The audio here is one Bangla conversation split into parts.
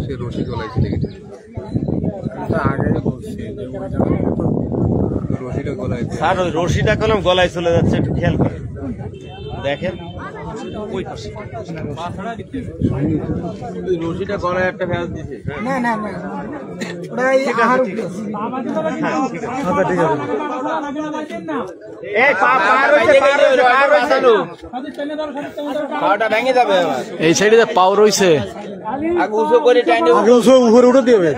সে রশি গলাইছে দেখেছি আগে বলছি রশিটা গলাইছে স্যার ওই রশিটা কলম গলায় চলে যাচ্ছে একটু খেয়াল করেন দেখেন রশিটা গলায় একটা ফেয়াজ দিছে না না না ওটাই আহার উপরে ঠিক আছে এই পা রইছে পাটা ভেঙে যাবে এই সাইডে যে পাও রইছে আগে উঁচু করে টাইনে আগে উপরে উঠে দিবে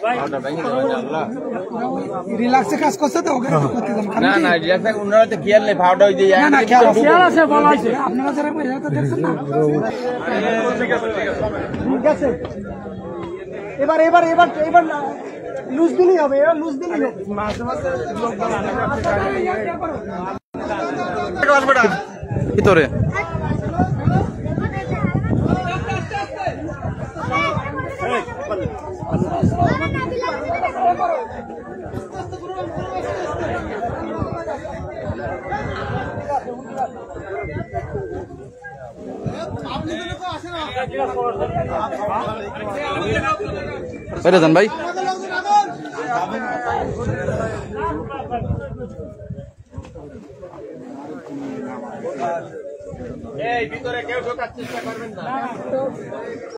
পাটা ভেঙে যাবে আল্লাহ রিল্যাক্সে কাজ করছে তো ওকে না না রিল্যাক্স উনারা তো খেয়াল নেই পাটা ওই যে না না খেয়াল আছে বলা আছে আপনারা যারা এটা তো দেখছেন না ঠিক আছে এবার এবার এবার এবার লুজ দিলেই হবে এবার লুজ দিলেই হবে ভিতরে বাইরে যান ভাই এই ভিতরে কেউ ঢোকার চেষ্টা করবেন না